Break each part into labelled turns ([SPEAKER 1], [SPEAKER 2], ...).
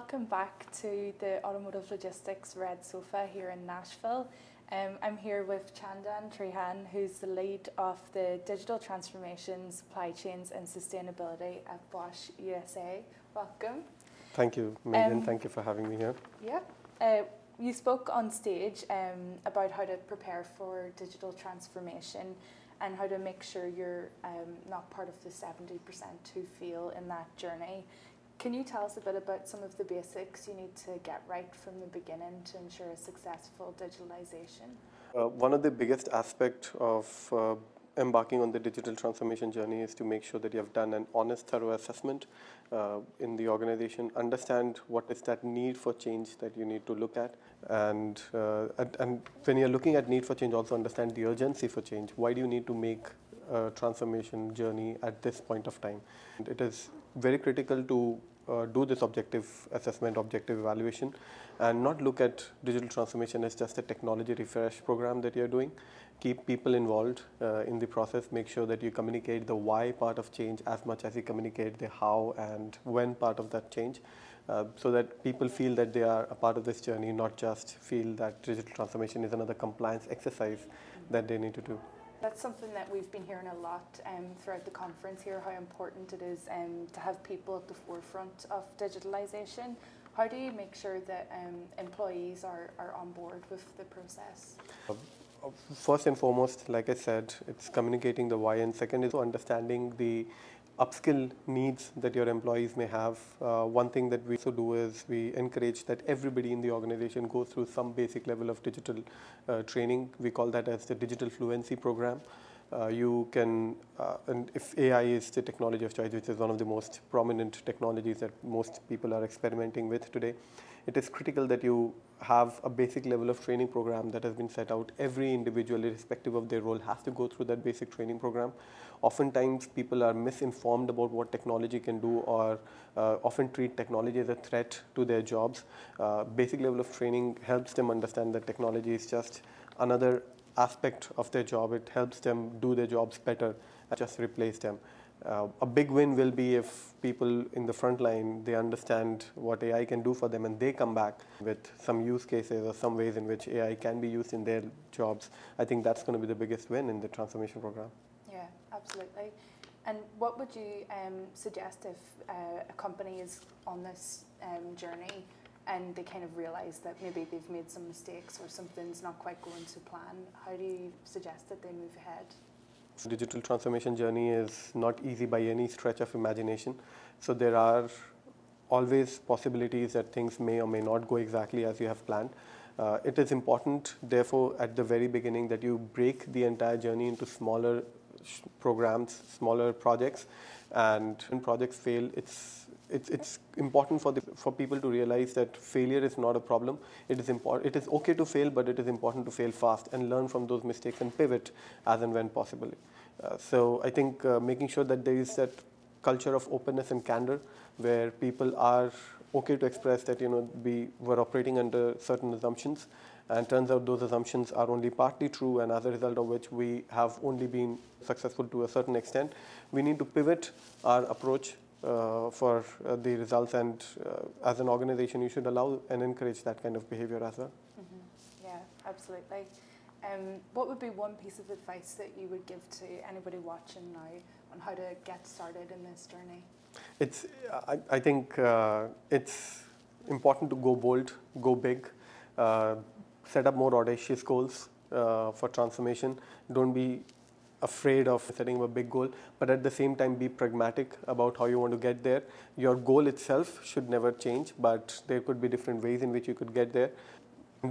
[SPEAKER 1] welcome back to the Automotive Logistics Red Sofa here in Nashville. I'm here with Chandan Trehan, who's the lead of the Digital Transformation, Supply Chains and Sustainability at Bosch USA. Welcome.
[SPEAKER 2] Thank you, Megan. Thank you for having me here.
[SPEAKER 1] Yeah. You spoke on stage about how to prepare for digital transformation and how to make sure you're not part of the 70% who fail in that journey. Can you tell us a bit about some of the basics you need to get right from the beginning to ensure a successful digitalization?
[SPEAKER 2] One of the biggest aspects of embarking on the digital transformation journey is to make sure that you have done an honest, thorough assessment in the organization, understand what is that need for change that you need to look at, and when you're looking at need for change, also understand the urgency for change. Why do you need to make a transformation journey at this point of time? And it is very critical to do this objective assessment, objective evaluation, and not look at digital transformation as just a technology refresh program that you're doing. Keep people involved in the process. Make sure that you communicate the why part of change as much as you communicate the how and when part of that change, so that people feel that they are a part of this journey, not just feel that digital transformation is another compliance exercise that they need to do.
[SPEAKER 1] That's something that we've been hearing a lot throughout the conference here, how important it is to have people at the forefront of digitalization. How do you make sure that employees are on board with the process?
[SPEAKER 2] First and foremost, like I said, it's communicating the why, and second is understanding the upskill needs that your employees may have. One thing that we also do is we encourage that everybody in the organization goes through some basic level of digital training. We call that as the digital fluency program. You can, and if AI is the technology of choice, which is one of the most prominent technologies that most people are experimenting with today, it is critical that you have a basic level of training program that has been set out. Every individual, irrespective of their role, has to go through that basic training program. Oftentimes, people are misinformed about what technology can do, or often treat technology as a threat to their jobs. Basic level of training helps them understand that technology is just another aspect of their job. It helps them do their jobs better and just replace them. A big win will be if people in the front line, they understand what AI can do for them, and they come back with some use cases or some ways in which AI can be used in their jobs. I think that's going to be the biggest win in the transformation program.
[SPEAKER 1] Yeah, absolutely. And what would you suggest if a company is on this journey and they kind of realize that maybe they've made some mistakes or something's not quite going to plan? How do you suggest that they move ahead?
[SPEAKER 2] Digital transformation journey is not easy by any stretch of imagination. So there are always possibilities that things may or may not go exactly as you have planned. It is important, therefore, at the very beginning that you break the entire journey into smaller programs, smaller projects. And when projects fail, it's important for people to realize that failure is not a problem. It is okay to fail, but it is important to fail fast and learn from those mistakes and pivot as and when possible. So I think making sure that there is that culture of openness and candor, where people are okay to express that we were operating under certain assumptions, and turns out those assumptions are only partly true, and as a result of which we have only been successful to a certain extent. We need to pivot our approach for the results, and as an organization, you should allow and encourage that kind of behavior as well.
[SPEAKER 1] Mm-hmm. Yeah, absolutely. What would be one piece of advice that you would give to anybody watching now on how to get started in this journey?
[SPEAKER 2] I think it's important to go bold, go big, set up more audacious goals for transformation. Don't be afraid of setting a big goal, but at the same time be pragmatic about how you want to get there. Your goal itself should never change, but there could be different ways in which you could get there.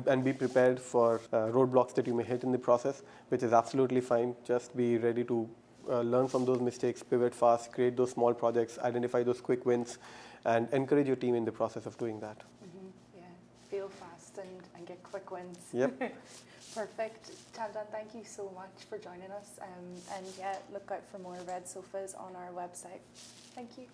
[SPEAKER 2] And be prepared for roadblocks that you may hit in the process, which is absolutely fine. Just be ready to learn from those mistakes, pivot fast, create those small projects, identify those quick wins, and encourage your team in the process of doing that.
[SPEAKER 1] Mm-hmm. Yeah, feel fast and get quick wins.
[SPEAKER 2] Yep.
[SPEAKER 1] Perfect. Chandan, thank you so much for joining us. And yeah, look out for more red sofas on our website. Thank you.